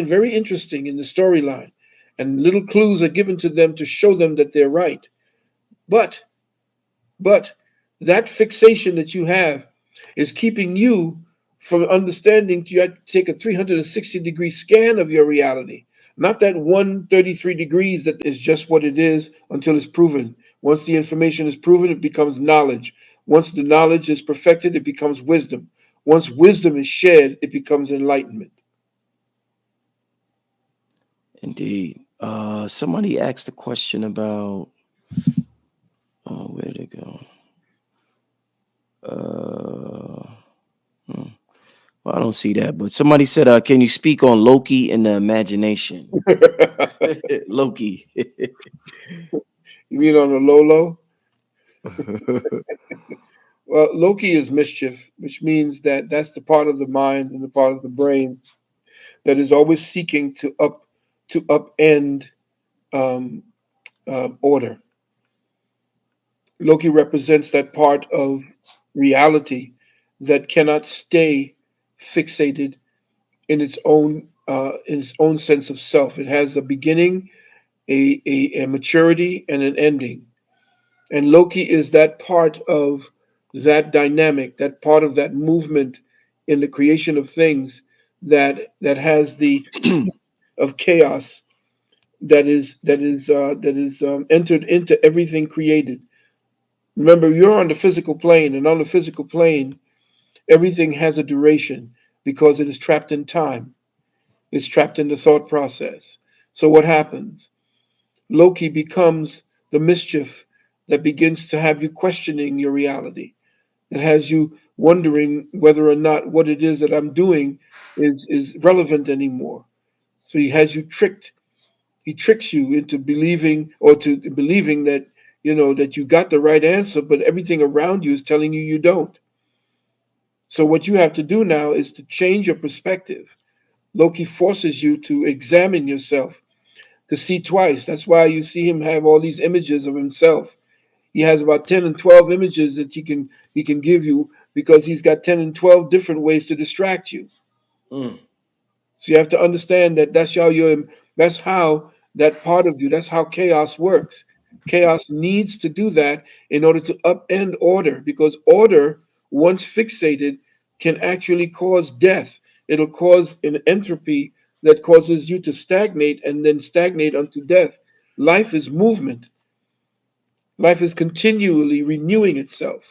very interesting in the storyline, and little clues are given to them to show them that they're right. But but that fixation that you have is keeping you from understanding you have to take a 360-degree scan of your reality. Not that 133 degrees that is just what it is until it's proven. Once the information is proven, it becomes knowledge. Once the knowledge is perfected, it becomes wisdom. Once wisdom is shared, it becomes enlightenment. Indeed. Somebody asked a question about, where did it go? Uh, hmm. Well, I don't see that, but somebody said, "Can you speak on Loki and the imagination?" Loki. You mean on the low low? Well, Loki is mischief, which means that that's the part of the mind and the part of the brain that is always seeking to upend um, order. Loki represents that part of reality that cannot stay fixated in its own sense of self. It has a beginning, a maturity, and an ending. And Loki is that part of that dynamic, that part of that movement in the creation of things that has the of chaos that is entered into everything created. Remember, you're on the physical plane, and on the physical plane, everything has a duration because it is trapped in time. It's trapped in the thought process. So what happens? Loki becomes the mischief that begins to have you questioning your reality. It has you wondering whether or not what it is that I'm doing is relevant anymore. So he has you tricked. He tricks you into believing or to believing that that you got the right answer, but everything around you is telling you you don't. So what you have to do now is to change your perspective. Loki forces you to examine yourself, to see twice. That's why you see him have all these images of himself. He has about 10 and 12 images that he can give you because he's got 10 and 12 different ways to distract you. Mm, So you have to understand that that's how that part of you, that's how chaos works. Chaos needs to do that in order to upend order because order, once fixated, can actually cause death. It'll cause an entropy that causes you to stagnate and then stagnate unto death. Life is movement. Life is continually renewing itself.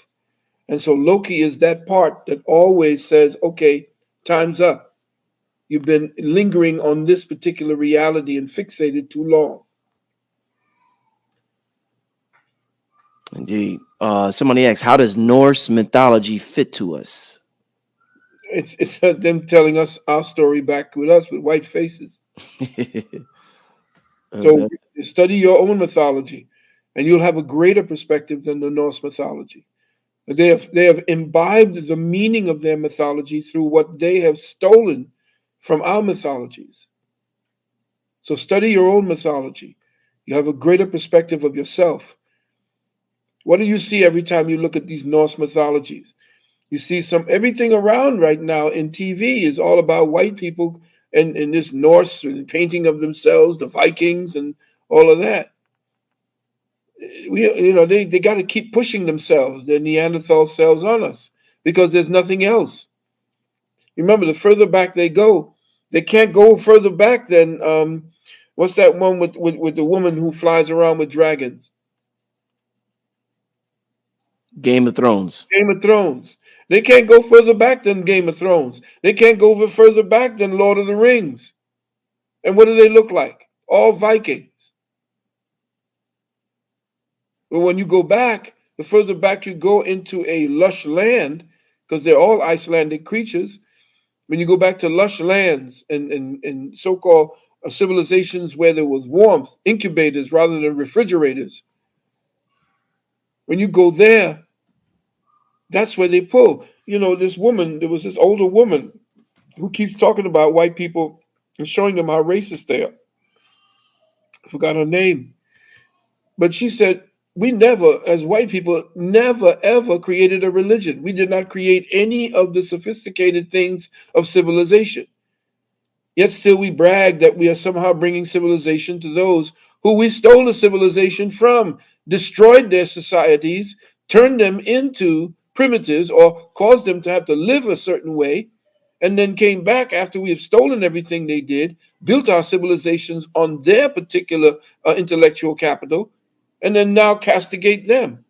And so Loki is that part that always says, okay, time's up. You've been lingering on this particular reality and fixated too long. indeed. Somebody asked, "How does Norse mythology fit to us?" It's them telling us our story back with us with white faces. So That, study your own mythology, and you'll have a greater perspective than the Norse mythology. They have imbibed the meaning of their mythology through what they have stolen from our mythologies. So study your own mythology. You have a greater perspective of yourself. What do you see every time you look at these Norse mythologies? You see everything around right now in TV is all about white people and this Norse and painting of themselves, the Vikings and all of that. They got to keep pushing themselves, their Neanderthal selves on us because there's nothing else. Remember, the further back they go, they can't go further back than what's that one with the woman who flies around with dragons? Game of Thrones. Game of Thrones. They can't go further back than Game of Thrones. They can't go further back than Lord of the Rings. And what do they look like? All Vikings. But when you go back, the further back you go into a lush land, because they're all Icelandic creatures, when you go back to lush lands and so called civilizations where there was warmth, incubators rather than refrigerators, when you go there, that's where they pull. There was this older woman who keeps talking about white people and showing them how racist they are. I forgot her name. But she said, we never, as white people, never ever created a religion. We did not create any of the sophisticated things of civilization. Yet still we brag that we are somehow bringing civilization to those who we stole the civilization from, destroyed their societies, turned them into primitives, or caused them to have to live a certain way, and then came back after we have stolen everything they did, built our civilizations on their particular intellectual capital, and then now castigate them.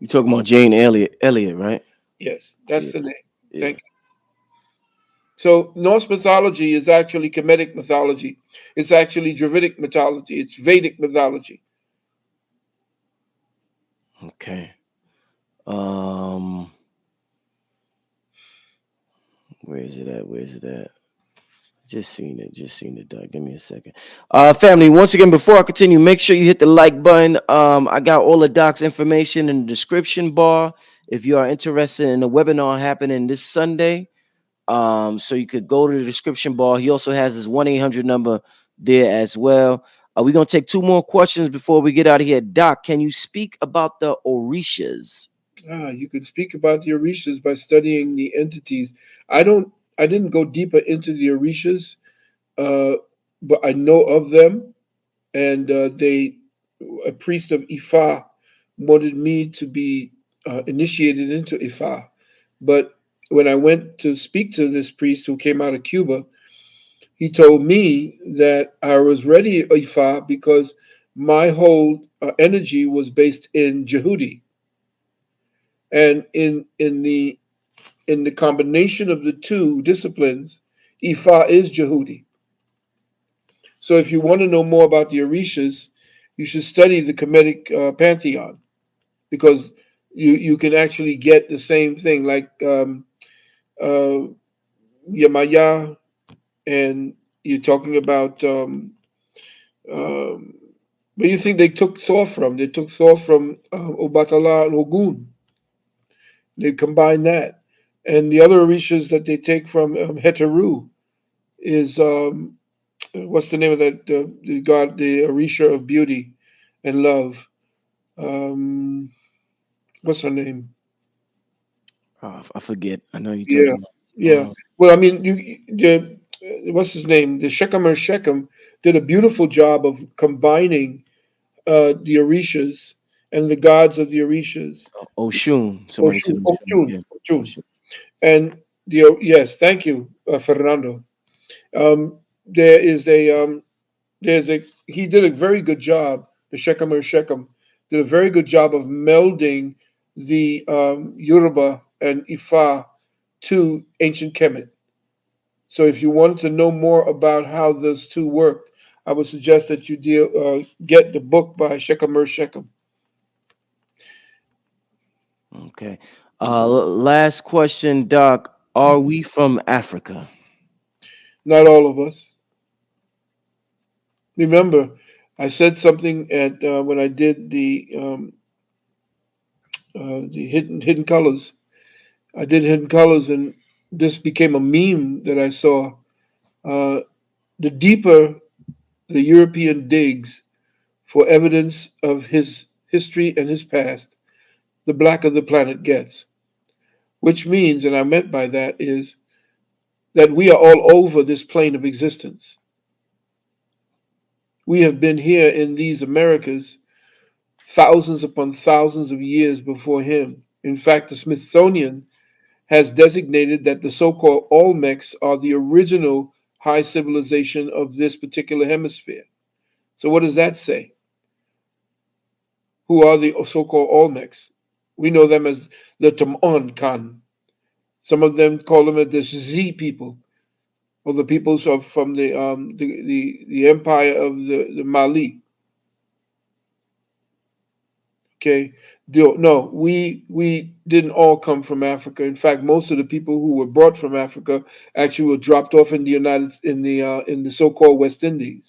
You talking about Jane Elliott, right? Yes, that's Yeah, the name. yeah. Thank you. So Norse mythology is actually Kemetic mythology. It's actually Dravidic mythology. It's Vedic mythology. Okay. Um, where is it at? Where is it at? Just seen it. Just seen it, Doug. Give me a second. Family, once again, before I continue, make sure you hit the like button. I got all the doc's information in the description bar. If you are interested in the webinar happening this Sunday, so you could go to the description bar. He also has his 1-800 number there as well. We're gonna take two more questions before we get out of here. Doc, can you speak about the Orishas? You could speak about the Orishas by studying the entities. I don't. I didn't go deeper into the Orishas, uh, but I know of them, and a priest of Ifa wanted me to be initiated into Ifa, but when I went to speak to this priest who came out of Cuba, he told me that I was ready Ifa because my whole energy was based in Jehudi, and in the combination of the two disciplines, Ifa is Jehudi. So if you want to know more about the Orishas, you should study the Kemetic pantheon because you can actually get the same thing like uh, Yamaya, and you're talking about um, where you think they took Thor from? They took Thor from Obatala and Ogun. They combined that, and the other Orishas that they take from Heteru is what's the name of that the god, the Orisha of beauty and love? Um, what's her name? I forget. I know you're Yeah, talking about. yeah. Well, I mean, what's his name? The Shechemers Shechem did a beautiful job of combining the Orishas and the gods of the Orishas. Oshun. Somebody said Oshun, Oshun. Oshun, Yeah. Oshun, Oshun. and the yes, thank you, Fernando. There is there's a he did a very good job. The Shechemer Shechem did a very good job of melding the Yoruba and Ifa to ancient Kemet. So if you wanted to know more about how those two work, I would suggest that you get the book by Shechemer Shechem. Okay. Last question, Doc. Are we from Africa? Not all of us. Remember, I said something at when I did the hidden colors. I did hidden colors, and this became a meme that I saw. Uh, the deeper the European digs for evidence of his history and his past, the blacker the planet gets. Which means, and I meant by that is that we are all over this plane of existence. We have been here in these Americas thousands upon thousands of years before him. In fact, the Smithsonian has designated that the so called Olmecs are the original high civilization of this particular hemisphere. So, what does that say? Who are the so called Olmecs? We know them as the Taman Khan. Some of them call them the Z people, or the peoples of from the empire of the Mali. Okay, no, we didn't all come from Africa. In fact, most of the people who were brought from Africa actually were dropped off in the United in the so-called West Indies.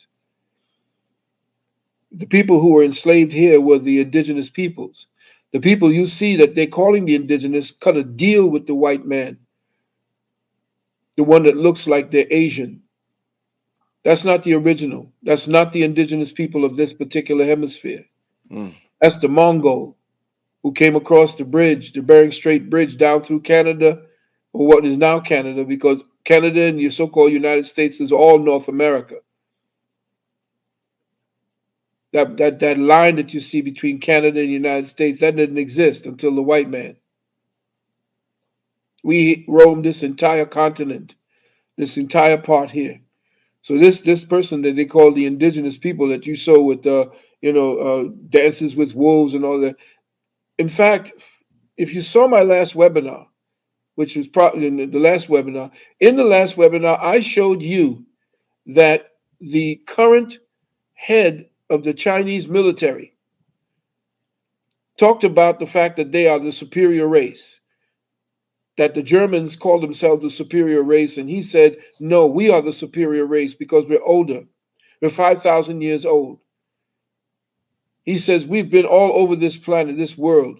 The people who were enslaved here were the indigenous peoples. The people you see that they're calling the indigenous cut a deal with the white man, the one that looks like they're Asian. That's not the original. That's not the indigenous people of this particular hemisphere. Mm. That's the Mongol who came across the bridge, the Bering Strait Bridge, down through Canada, or what is now Canada, because Canada and your so-called United States is all North America. That line that you see between Canada and the United States, that didn't exist until the white man. We roamed this entire continent, this entire part here. So this person that they call the indigenous people that you saw with dances with wolves and all that. In fact, if you saw my last webinar, which was probably in the last webinar, I showed you that the current head of the Chinese military talked about the fact that they are the superior race, that the Germans call themselves the superior race, and he said, no, we are the superior race because we're older. We're 5,000 years old. He says, we've been all over this planet, this world.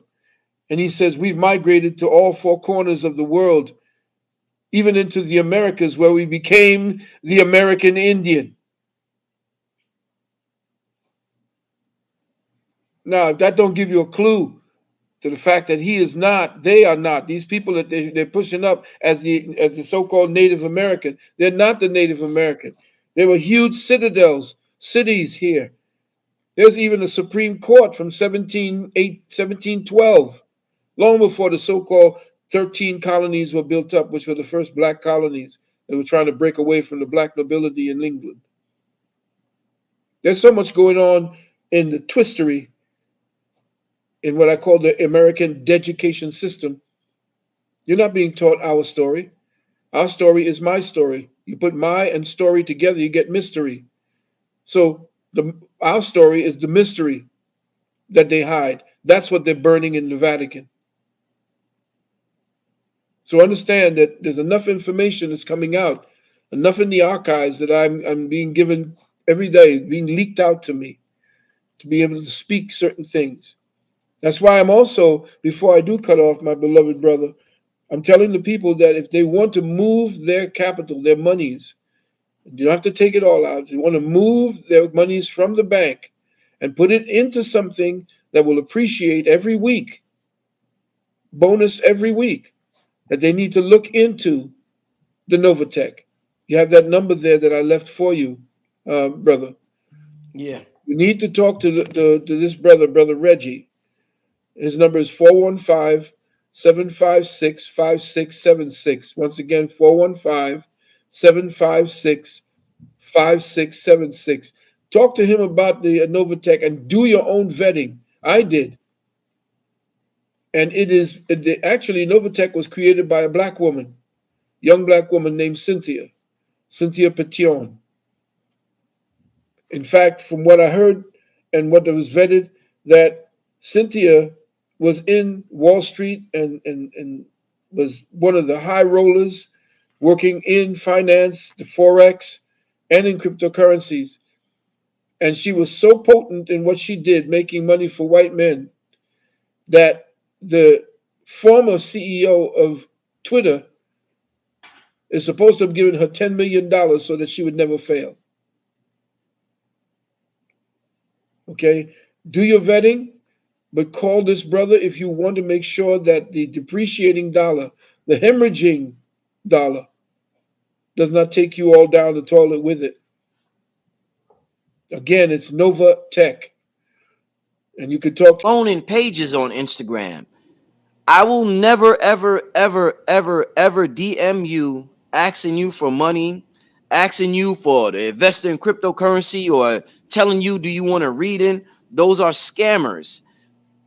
And he says, we've migrated to all four corners of the world, even into the Americas, where we became the American Indian. Now, if that don't give you a clue to the fact that he is not, they are not, these people that they're pushing up as the so-called Native American, they're not the Native American. There were huge citadels, cities here. There's even a Supreme Court from 1712, long before the so-called 13 colonies were built up, which were the first black colonies that were trying to break away from the black nobility in England. There's so much going on in the twistery in what I call the American education system. You're not being taught our story. Our story is my story. You put my and story together, you get mystery. So our story is the mystery that they hide. That's what they're burning in the Vatican. So understand that there's enough information that's coming out, enough in the archives that I'm being given every day, being leaked out to me to be able to speak certain things. That's why I'm also, before I do cut off my beloved brother, I'm telling the people that if they want to move their capital, their monies, you don't have to take it all out. You want to move their monies from the bank and put it into something that will appreciate every week, bonus every week, that they need to look into the Novatech. You have that number there that I left for you, brother. Yeah. You need to talk to this brother, Brother Reggie. His number is 415-756-5676. Once again, 415-756-5676. Talk to him about the Novatech and do your own vetting. I did. And actually, Novatech was created by a black woman, young black woman named Cynthia Petion. In fact, from what I heard and what was vetted, that Cynthia was in Wall Street and was one of the high rollers working in finance, the Forex, and in cryptocurrencies. And she was so potent in what she did, making money for white men, that the former CEO of Twitter is supposed to have given her $10 million so that she would never fail. Okay? Do your vetting, but call this brother if you want to make sure that the depreciating dollar, the hemorrhaging dollar, does not take you all down the toilet with it. Again, it's Nova Tech. And you could talk to Owning pages on Instagram. I will never, ever, ever, ever, ever DM you asking you for money, asking you for to invest in cryptocurrency, or telling you, do you want to read in? Those are scammers.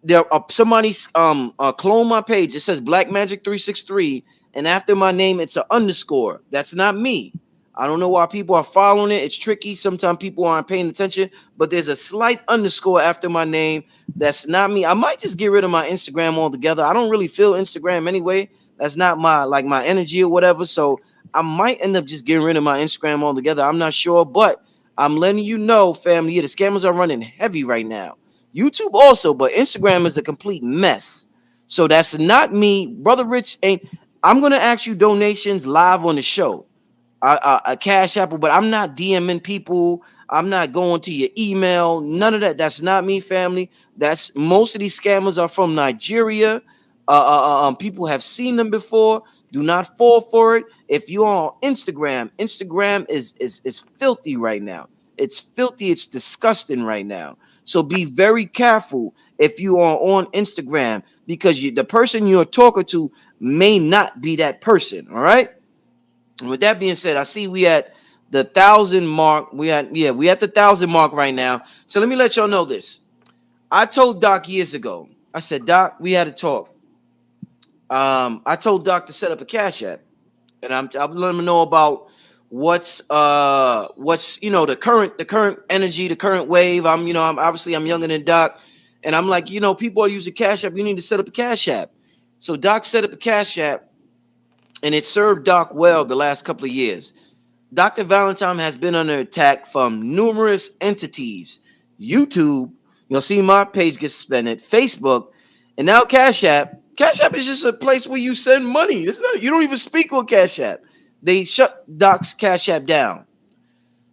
There somebody clone my page. It says Black Magic 363, and after my name it's an underscore. That's not me. I don't know why people are following it. It's tricky. Sometimes people aren't paying attention, but there's a slight underscore after my name. That's not me. I might just get rid of my Instagram altogether. I don't really feel Instagram anyway. That's not my energy or whatever. So I might end up just getting rid of my Instagram altogether. I'm not sure, but I'm letting you know, family. Yeah, the scammers are running heavy right now. YouTube also, but Instagram is a complete mess. So that's not me. Brother Rich ain't. I'm gonna ask you donations live on the show. A Cash Apple, but I'm not DMing people. I'm not going to your email. None of that. That's not me, family. That's most of these scammers are from Nigeria. People have seen them before. Do not fall for it. If you're on Instagram, Instagram is filthy right now. It's filthy. It's disgusting right now. So be very careful if you are on Instagram, because the person you're talking to may not be that person. All right. And with that being said, I see we at the 1,000 mark. We at the 1,000 mark right now. So let me let y'all know this. I told Doc years ago. I said, Doc, we had a talk. I told Doc to set up a Cash App, and I'm letting him know about what's the current energy, the current wave. I'm obviously I'm younger than Doc, and I'm like, people are using Cash App. You need to set up a Cash App. So Doc set up a Cash App, and it served Doc well the last couple of years. Dr. Valentine has been under attack from numerous entities. YouTube, you'll see my page get suspended, Facebook, and now Cash App. Cash App is just a place where you send money. You don't even speak on Cash App. They shut Doc's Cash App down.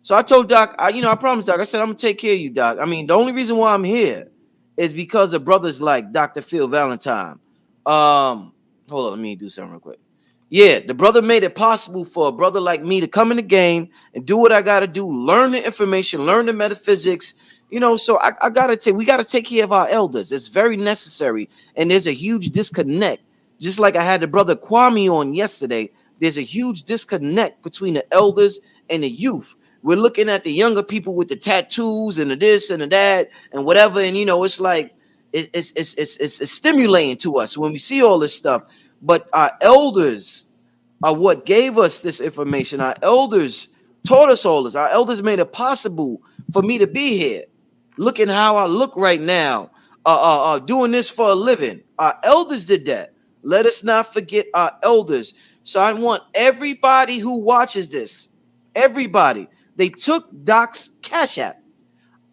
So I told Doc, I promised Doc, I said, I'm gonna take care of you, Doc. I mean, the only reason why I'm here is because of brothers like Dr. Phil Valentine. Hold on, let me do something real quick. Yeah, the brother made it possible for a brother like me to come in the game and do what I gotta do, learn the information, learn the metaphysics. So I gotta we gotta take care of our elders. It's very necessary. And there's a huge disconnect. Just like I had the brother Kwame on yesterday, there's a huge disconnect between the elders and the youth. We're looking at the younger people with the tattoos and the this and the that and whatever, and it's like it's stimulating to us when we see all this stuff. But our elders are what gave us this information. Our elders taught us all this. Our elders made it possible for me to be here. Looking how I look right now, doing this for a living. Our elders did that. Let us not forget our elders. So I want everybody who watches this, everybody, they took Doc's Cash App.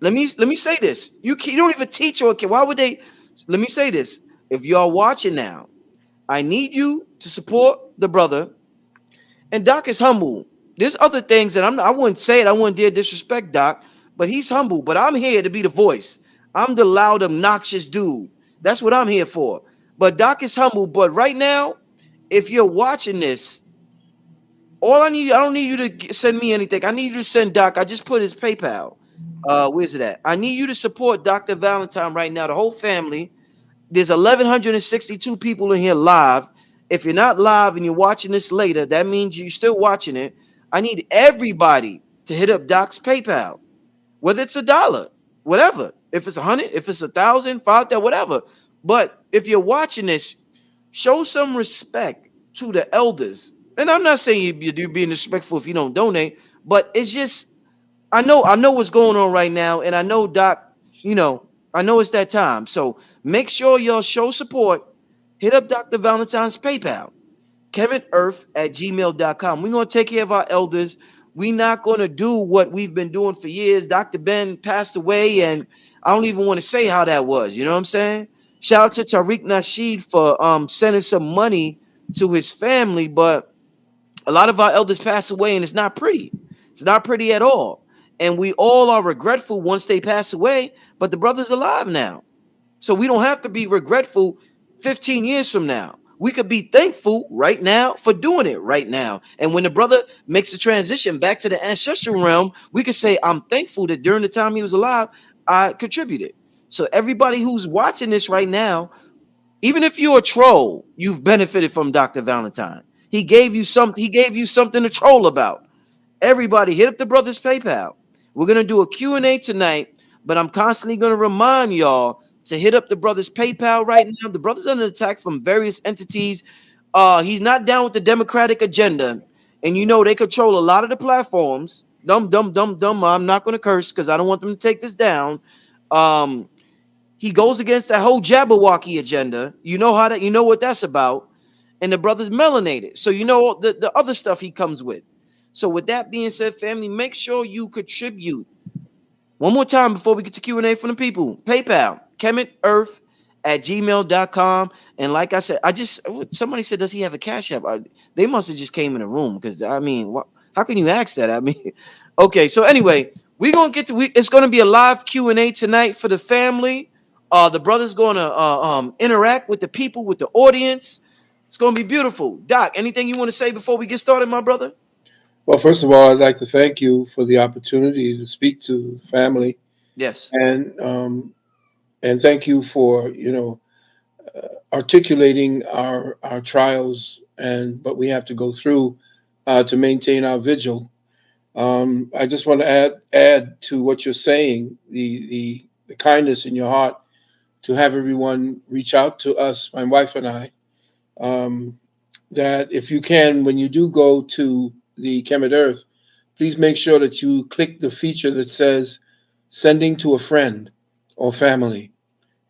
Let me say this. You don't even teach or why would they? Let me say this. If you are watching now, I need you to support the brother. And Doc is humble. There's other things that I wouldn't say it. I wouldn't dare disrespect Doc, but he's humble. But I'm here to be the voice. I'm the loud, obnoxious dude. That's what I'm here for. But Doc is humble. But right now, if you're watching this, I don't need you to send me anything. I need you to send Doc. I just put his PayPal. Where's it at? I need you to support Dr. Valentine right now, the whole family. There's 1,162 people in here live. If you're not live and you're watching this later, that means you're still watching it. I need everybody to hit up Doc's PayPal, whether it's $1, whatever. If it's 100, if it's 1,000, 5,000, whatever. But if you're watching this, show some respect to the elders. And I'm not saying you're being disrespectful if you don't donate, but it's just I know what's going on right now, and I know Doc, I know it's that time. So make sure y'all show support. Hit up Dr. Valentine's PayPal, kevinearth@gmail.com. We're going to take care of our elders. We're not going to do what we've been doing for years. Dr. Ben passed away, and I don't even want to say how that was. You know what I'm saying? Shout out to Tariq Nasheed for sending some money to his family, but a lot of our elders pass away, and it's not pretty. It's not pretty at all. And we all are regretful once they pass away, but the brother's alive now. So we don't have to be regretful 15 years from now. We could be thankful right now for doing it right now. And when the brother makes the transition back to the ancestral realm, we could say, I'm thankful that during the time he was alive, I contributed. So everybody who's watching this right now, even if you're a troll, you've benefited from Dr. Valentine. He gave you something to troll about. Everybody hit up the brother's PayPal. We're going to do a Q&A tonight, but I'm constantly going to remind y'all to hit up the brother's PayPal right now. The brother's under attack from various entities. He's not down with the Democratic agenda, and they control a lot of the platforms. Dumb, dumb, dumb, dumb. I'm not going to curse because I don't want them to take this down. He goes against that whole Jabberwocky agenda. You know how that. You know what that's about. And the brother's melanated, so the other stuff he comes with. So with that being said, family, make sure you contribute. One more time before we get to Q&A from the people. PayPal, kevinearth@gmail.com. And like I said, somebody said, does he have a Cash App? They must have just came in the room because, how can you ask that? Okay, so anyway, we're going to it's going to be a live Q&A tonight for the family. The brother's going to interact with the people, with the audience. It's going to be beautiful. Doc, anything you want to say before we get started, my brother? Well, first of all, I'd like to thank you for the opportunity to speak to family, Yes. and thank you for articulating our trials and what we have to go through to maintain our vigil. I just want to add to what you're saying, the kindness in your heart to have everyone reach out to us, my wife and I. Um, that if you can, when you do go to the Kemet Earth, please make sure that you click the feature that says sending to a friend or family.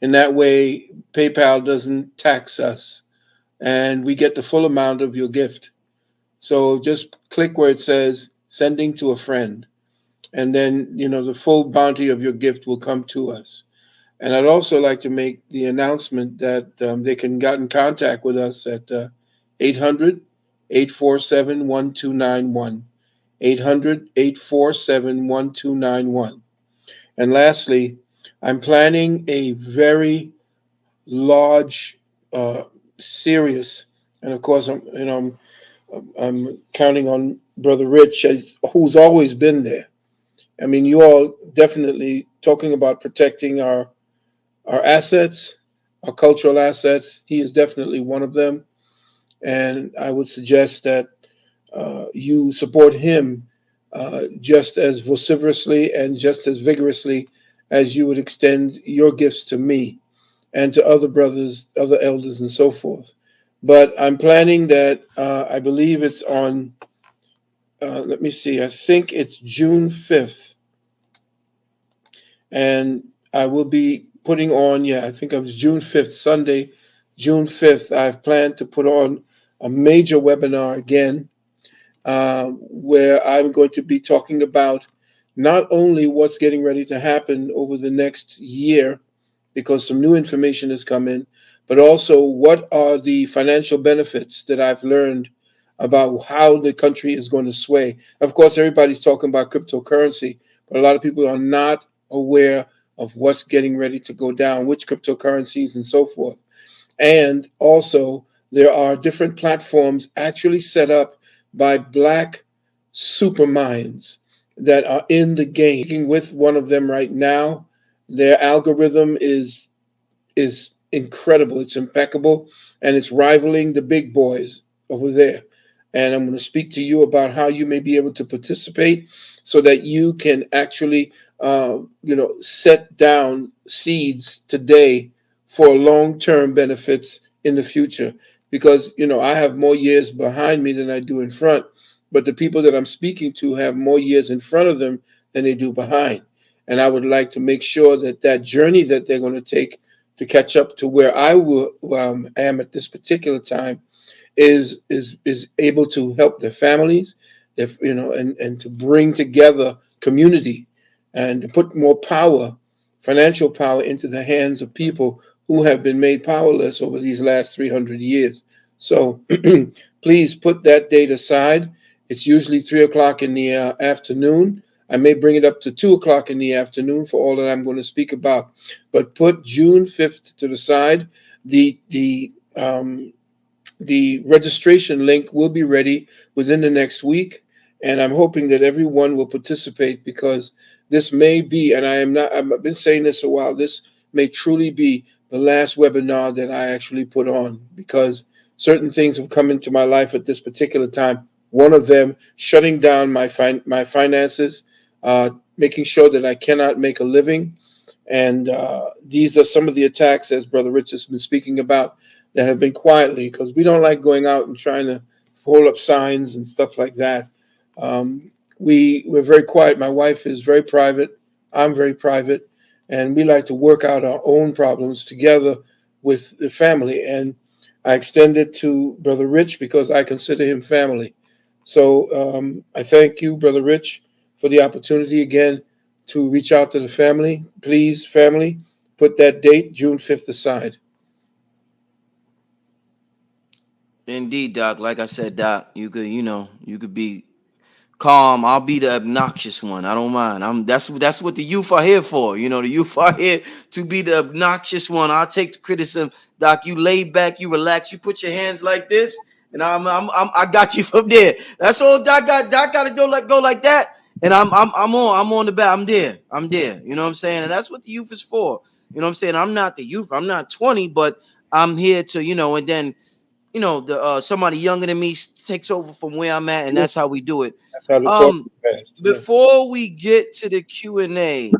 In that way, PayPal doesn't tax us and we get the full amount of your gift. So just click where it says sending to a friend, and then the full bounty of your gift will come to us. And I'd also like to make the announcement that they can get in contact with us at 800 847 And lastly, I'm planning a very large, uh, serious, and of course, I'm counting on Brother Rich, who's always been there. I mean, you all definitely talking about protecting our assets, our cultural assets. He is definitely one of them, and I would suggest that you support him just as vociferously and just as vigorously as you would extend your gifts to me and to other brothers, other elders, and so forth. But I'm planning that. I believe it's on. Let me see. I think it's June 5th, and I will be putting on. Yeah, I think it was June 5th, Sunday, June 5th. I've planned to put on a major webinar again, where I'm going to be talking about not only what's getting ready to happen over the next year, because some new information has come in, but also what are the financial benefits that I've learned about how the country is going to sway. Of course, everybody's talking about cryptocurrency, but a lot of people are not aware of what's getting ready to go down, which cryptocurrencies and so forth. And also, there are different platforms actually set up by black superminds that are in the game. With one of them right now. Their algorithm is incredible. It's impeccable, and it's rivaling the big boys over there. And I'm going to speak to you about how you may be able to participate, so that you can actually, set down seeds today for long-term benefits in the future. Because I have more years behind me than I do in front, but the people that I'm speaking to have more years in front of them than they do behind. And I would like to make sure that that journey that they're going to take to catch up to where am at this particular time is able to help their families, if and to bring together community and to put more power, financial power, into the hands of people who have been made powerless over these last 300 years. So please put that date aside. It's usually 3 o'clock in the afternoon. I may bring it up to 2 o'clock in the afternoon for all that I'm going to speak about, but put June 5th to the side. The registration link will be ready within the next week, and I'm hoping that everyone will participate, because this may be, and I am not, I've been saying this a while, this may truly be the last webinar that I actually put on, because certain things have come into my life at this particular time. One of them, shutting down my finances, making sure that I cannot make a living, and these are some of the attacks, as Brother Rich has been speaking about, that have been quietly, because we don't like going out and trying to hold up signs and stuff like that. We're very quiet. My wife is very private. I'm very private, and we like to work out our own problems together with the family. And I extend it to Brother Rich because I consider him family. So I thank you, Brother Rich, for the opportunity again to reach out to the family. Please, family, put that date, June 5th, aside. Indeed, Doc. Like I said, Doc, you could be calm. I'll be the obnoxious one. I don't mind. That's what the youth are here for. You know, the youth are here to be the obnoxious one. I'll take the criticism. Doc, you lay back, you relax, you put your hands like this, and I got you from there. That's all Doc got. Doc got to go like that, and I'm on the back. I'm there. I'm there. You know what I'm saying? And that's what the youth is for. You know what I'm saying? I'm not the youth. I'm not 20, but I'm here to, and then the somebody younger than me takes over from where I'm at, and that's how we do it. That's how the talk Um, is passed. Yeah. before we get to the Q&A,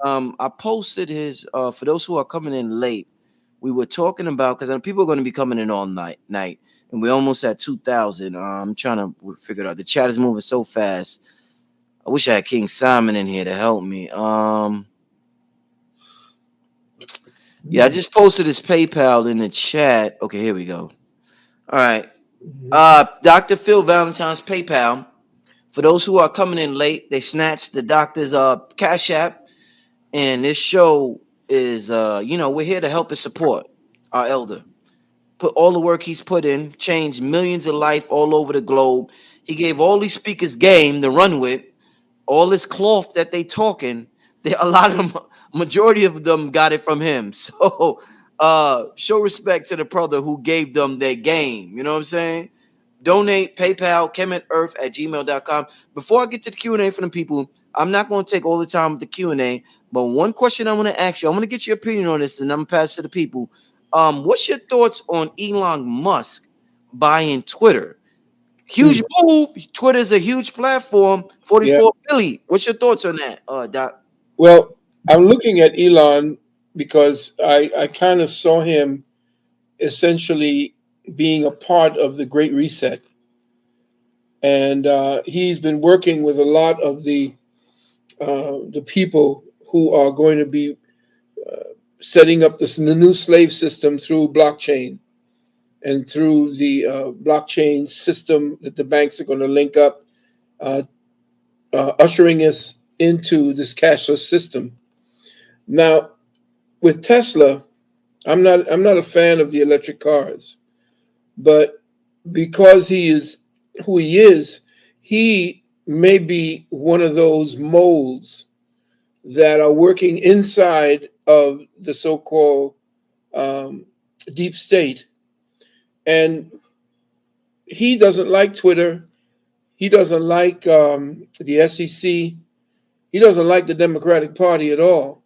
I posted his for those who are coming in late. We were talking about because people are going to be coming in all night, and we're almost at 2,000. I'm trying to figure it out. The chat is moving so fast. I wish I had King Simon in here to help me. Yeah, I just posted his PayPal in the chat. Okay, here we go. All right. Dr. Phil Valentine's PayPal. For those who are coming in late, they snatched the doctor's Cash App, and this show is we're here to help and support our elder. Put all the work he's put in, changed millions of life all over the globe. He gave all these speakers game to run with, all this cloth that they talking. A lot of them, majority of them got it from him. So show respect to the brother who gave them their game. You know what I'm saying? Donate, PayPal, chemetearth@gmail.com. Before I get to the Q&A for the people, I'm not going to take all the time with the Q&A, but one question I want to ask you, I want to get your opinion on this, and I'm going to pass to the people. What's your thoughts on Elon Musk buying Twitter? Huge move. Twitter's a huge platform, Yeah. 44 billion. What's your thoughts on that, Doc? Well, I'm looking at Elon because I kind of saw him essentially being a part of the Great Reset, and he's been working with a lot of the people who are going to be setting up the new slave system through blockchain and through the blockchain system that the banks are going to link up, uh, ushering us into this cashless system. Now, with Tesla, I'm not a fan of the electric cars, but because he is who he may be one of those molds that are working inside of the so-called um, deep state, and he doesn't like Twitter. He doesn't like the SEC. He doesn't like the Democratic Party at all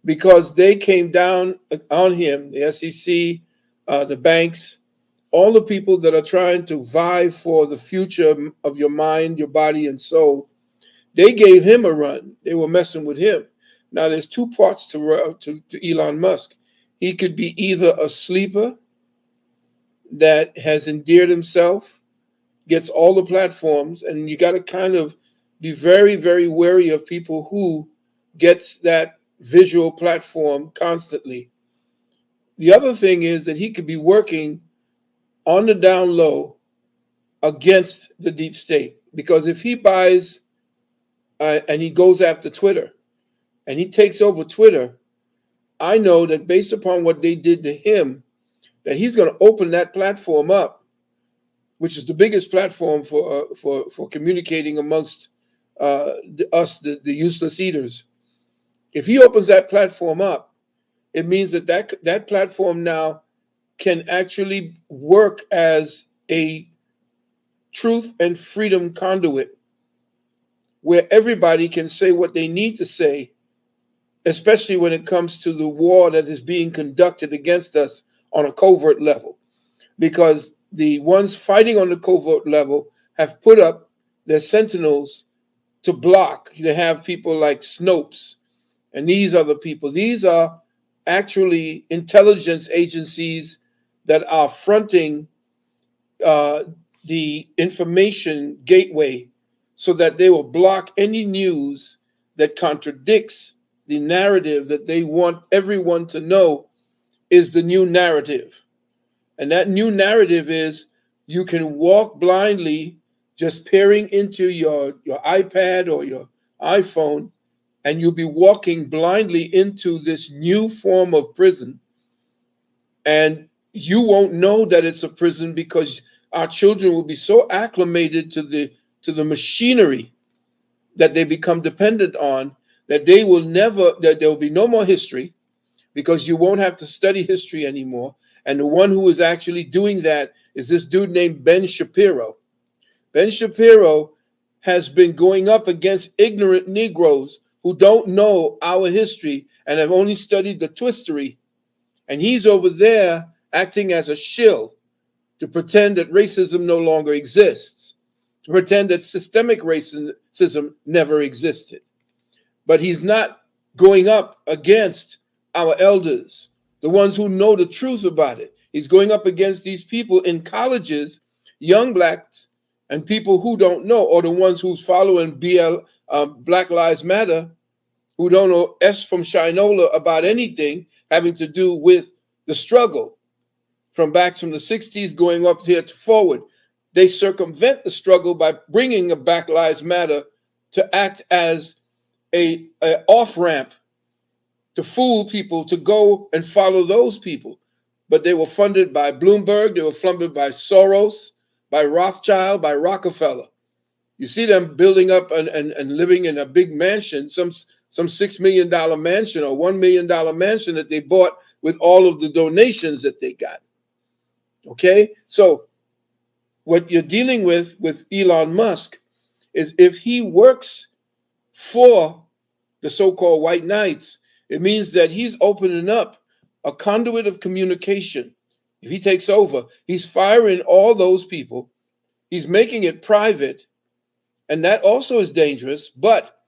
because they came down on him, the SEC, the banks, all the people that are trying to vie for the future of your mind, your body, and soul. They gave him a run. They were messing with him. Now, there's two parts to Elon Musk. He could be either a sleeper that has endeared himself, gets all the platforms, and you got to kind of be very, very wary of people who gets that visual platform constantly. The other thing is that he could be working on the down low against the deep state because if he buys and he goes after Twitter and he takes over Twitter, I know that based upon what they did to him, that he's going to open that platform up, which is the biggest platform for communicating amongst the useless eaters. If he opens that platform up, it means that platform now can actually work as a truth and freedom conduit where everybody can say what they need to say, especially when it comes to the war that is being conducted against us on a covert level. Because the ones fighting on the covert level have put up their sentinels to block. They have people like Snopes and these other people. These are actually intelligence agencies that are fronting uh, the information gateway so that they will block any news that contradicts the narrative that they want everyone to know is the new narrative. And that new narrative is you can walk blindly just peering into your iPad or your iPhone, and you'll be walking blindly into this new form of prison. And you won't know that it's a prison because our children will be so acclimated to the machinery that they become dependent on, that they will never, that there will be no more history because you won't have to study history anymore. And the one who is actually doing that is this dude named Ben Shapiro. Ben Shapiro has been going up against ignorant Negroes who don't know our history and have only studied the twistery. And he's over there acting as a shill to pretend that racism no longer exists, to pretend that systemic racism never existed. But he's not going up against our elders, the ones who know the truth about it. He's going up against these people in colleges, young blacks, and people who don't know, or the ones who's following Black Lives Matter, who don't know S from Shinola about anything having to do with the struggle from the 60s going up here to forward. They circumvent the struggle by bringing a Black Lives Matter to act as a off ramp to fool people to go and follow those people. But they were funded by Bloomberg, they were funded by Soros, by Rothschild, by Rockefeller. You see them building up and living in a big mansion, some $6 million mansion or $1 million mansion that they bought with all of the donations that they got. Okay, so what you're dealing with Elon Musk is if he works for the so-called white knights, it means that he's opening up a conduit of communication. If he takes over, he's firing all those people. He's making it private, and that also is dangerous. But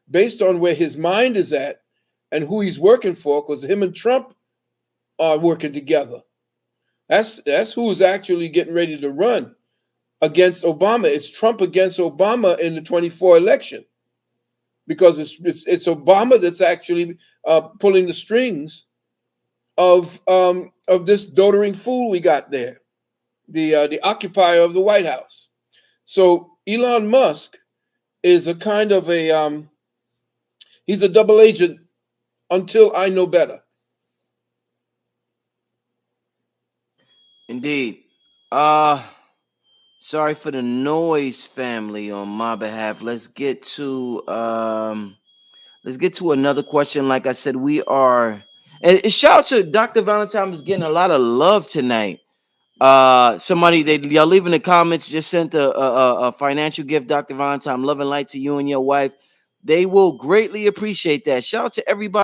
based on where his mind is at and who he's working for, because him and Trump are working together. That's who's actually getting ready to run against Obama. It's Trump against Obama in the 24 election, because it's Obama that's actually pulling the strings of this doddering fool we got there, the occupier of the White House. So Elon Musk is a kind of he's a double agent until I know better. Indeed. Sorry for the noise, family, on my behalf. Let's get to another question. Like I said, we are, and shout out to Dr. Valentine is getting a lot of love tonight. Somebody, y'all leave in the comments, just sent a financial gift, Dr. Valentine. Love and light to you and your wife. They will greatly appreciate that. Shout out to everybody.